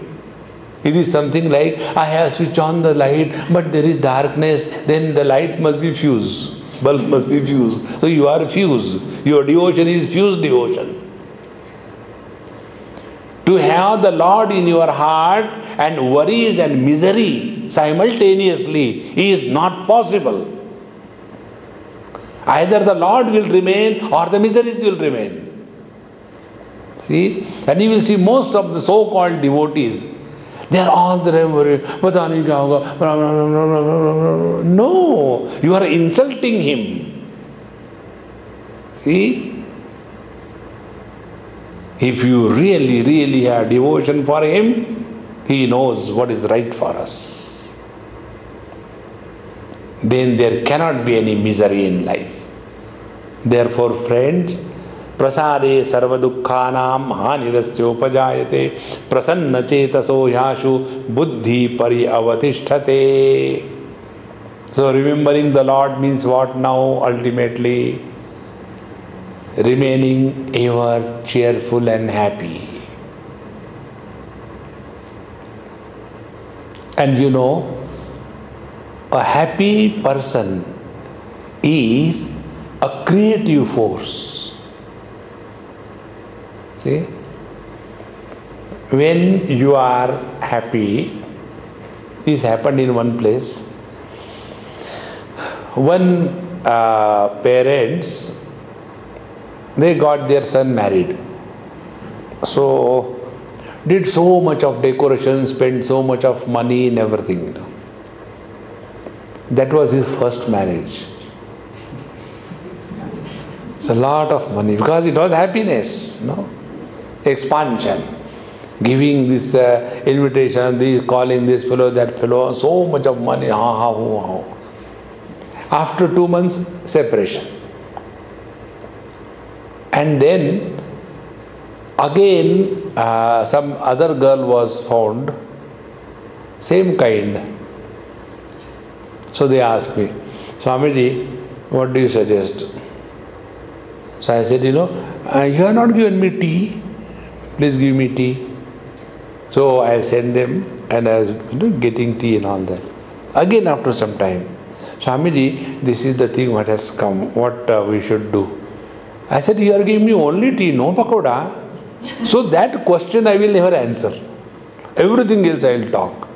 It is something like I have switched on the light, but there is darkness, then the light must be fused. Bulb must be fused. So you are fused. Your devotion is fused devotion. To have the Lord in your heart and worries and misery simultaneously is not possible. Either the Lord will remain or the miseries will remain. See? And you will see most of the so-called devotees, they are all the time worried. No, you are insulting him. See? If you really, really have devotion for him, he knows what is right for us. Then there cannot be any misery in life. Therefore, friends, prasade sarva dukkhanam hanirasya upajayate prasanna chetaso yashu buddhi pari avatisthate. So remembering the Lord means what now ultimately? Remaining ever cheerful and happy. And you know, a happy person is a creative force. See? When you are happy, this happened in one place. One parents, they got their son married. So, did so much of decoration, spent so much of money and everything. That was his first marriage. It's a lot of money because it was happiness, expansion, giving this invitation, this calling this fellow, that fellow, so much of money. After 2 months, separation. And then again some other girl was found, same kind. So they asked me, Swamiji, what do you suggest? So I said, you have not given me tea. Please give me tea. So I sent them and I was getting tea and all that. Again after some time, Swamiji, this is the thing what has come, what we should do. I said, you are giving me only tea, no pakoda. So that question I will never answer. Everything else I will talk.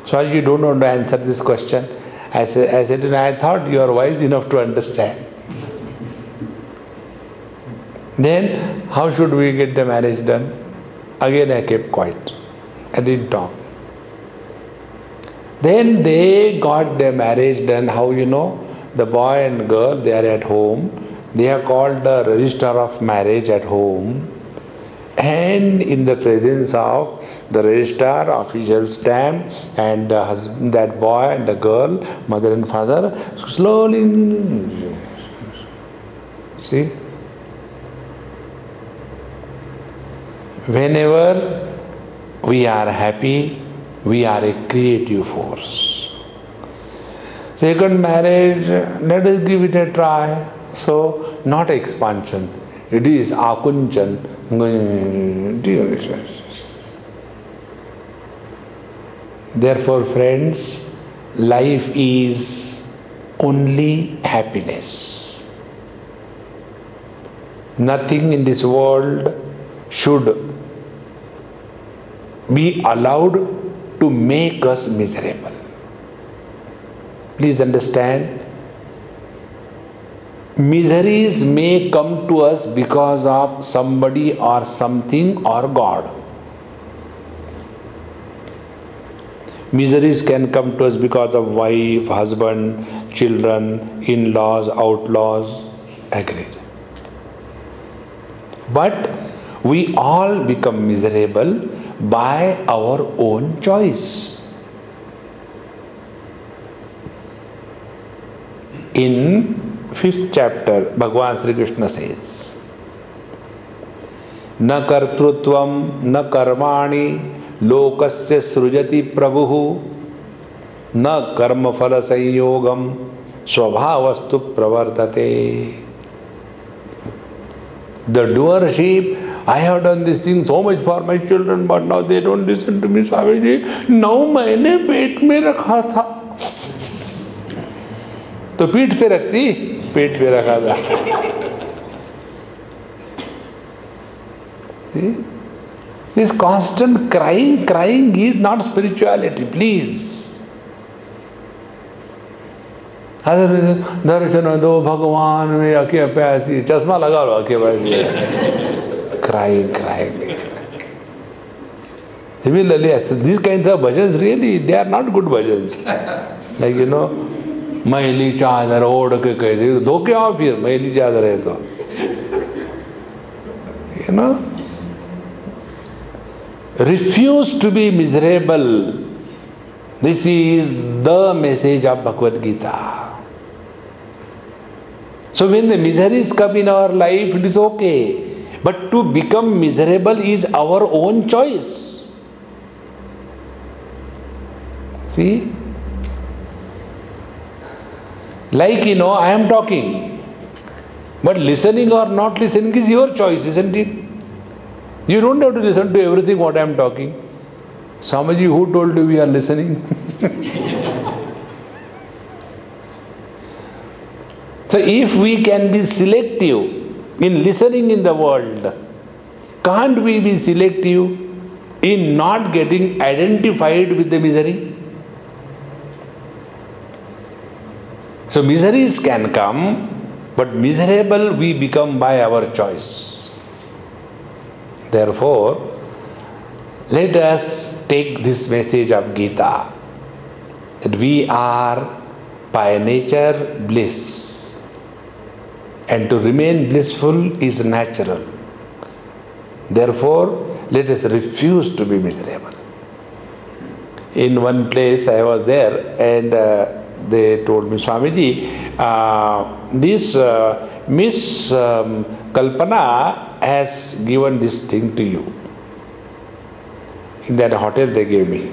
So you don't want to answer this question. I said, I thought you are wise enough to understand. Then, how should we get the marriage done? Again I kept quiet. I didn't talk. Then they got their marriage done. How you know? The boy and girl, they are at home. They have called the registrar of marriage at home. And in the presence of the registrar, official stamp, and the husband, that boy and the girl, mother and father, slowly, see? Whenever we are happy, we are a creative force. Second marriage, let us give it a try. So, not expansion, it is akunchan. Therefore, friends, life is only happiness. Nothing in this world should be allowed to make us miserable. Please understand, miseries may come to us because of somebody or something or God. Miseries can come to us because of wife, husband, children, in-laws, outlaws. Agreed. But we all become miserable by our own choice. In 5th chapter, Bhagavan Sri Krishna says, "Na kartrutvam na karmani lokasya srujati prabhu na karma phala sanyogam svabhavastu pravartate." The doership, I have done this thing so much for my children, but now they don't listen to me, Swamiji. Now मैंने पेट में रखा था, तो पीठ पे रखती, पेट पे रखा था. This constant crying is not spirituality, please. दर्शन दो भगवान में आंखें प्यासी, चश्मा लगा लो आंखें प्यासी. Crying. Similarly, these kinds of bhajans, really, they are not good bhajans. Like, you know, मैली चादर ओढ़ के कह दे, धो के आओ फिर, मैली चादर है तो. You know, refuse to be miserable. This is the message of Bhagavad Gita. So when the miseries come in our life, it is okay. But to become miserable is our own choice. See? Like, you know, I am talking. But listening or not listening is your choice, isn't it? You don't have to listen to everything what I am talking. Swamiji, who told you we are listening? So if we can be selective in listening in the world, can't we be selective in not getting identified with the misery? So miseries can come, but miserable we become by our choice. Therefore, let us take this message of Gita, that we are by nature bliss. And to remain blissful is natural. Therefore, let us refuse to be miserable. In one place I was there, and they told me, Swamiji, this Miss Kalpana has given this thing to you. In that hotel they gave me.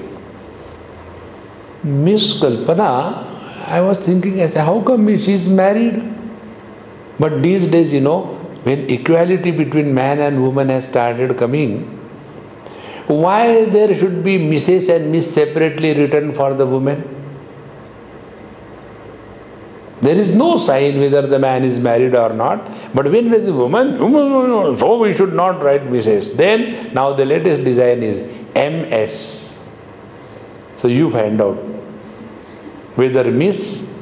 Miss Kalpana, I was thinking, I said, how come she is married? But these days, you know, when equality between man and woman has started coming, why there should be Mrs. and Miss separately written for the women? There is no sign whether the man is married or not. But when the woman, so we should not write Mrs. Then, now the latest design is MS. So you find out whether Miss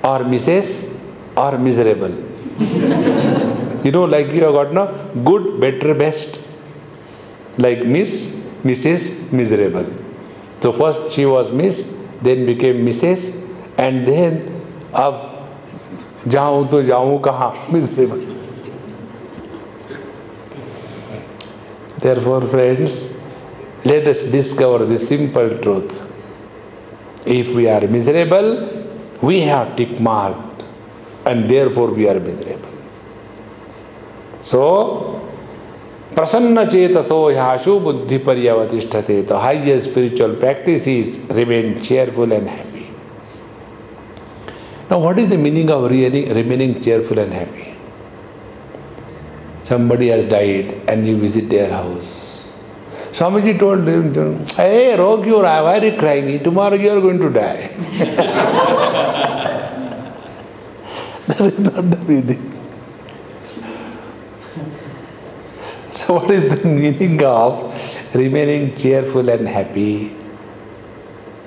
or Mrs. or miserable. You know, like you have got no good, better, best. Like Miss, Mrs., miserable. So first she was Miss, then became Mrs. and then अब जाऊँ तो जाऊँ कहाँ, miserable. Therefore, friends, let us discover the simple truth. If we are miserable, we have tick marked, and therefore we are miserable. So, prasanna chetaso yashu buddhi paryavatiष्ठते. The highest spiritual practice is remain cheerful and happy. Now, what is the meaning of remaining cheerful and happy? Somebody has died and you visit their house. Swamiji told him, hey, Rog, why are you crying? Tomorrow you are going to die. That is not the meaning. So what is the meaning of remaining cheerful and happy?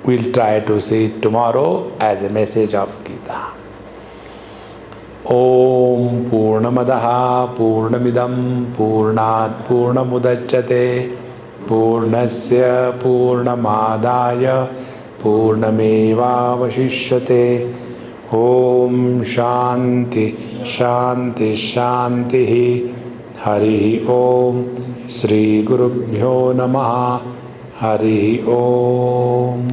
We'll try to see it tomorrow as a message of Gita. Om Purnamadaha Purnamidam Purnat Purnamudachyate Purnasya Purnamadaya Purnameva Vashishyate. Om Shanti Shanti Shanti. Hari Om. Shri Gurubhyo Namaha. Hari Om.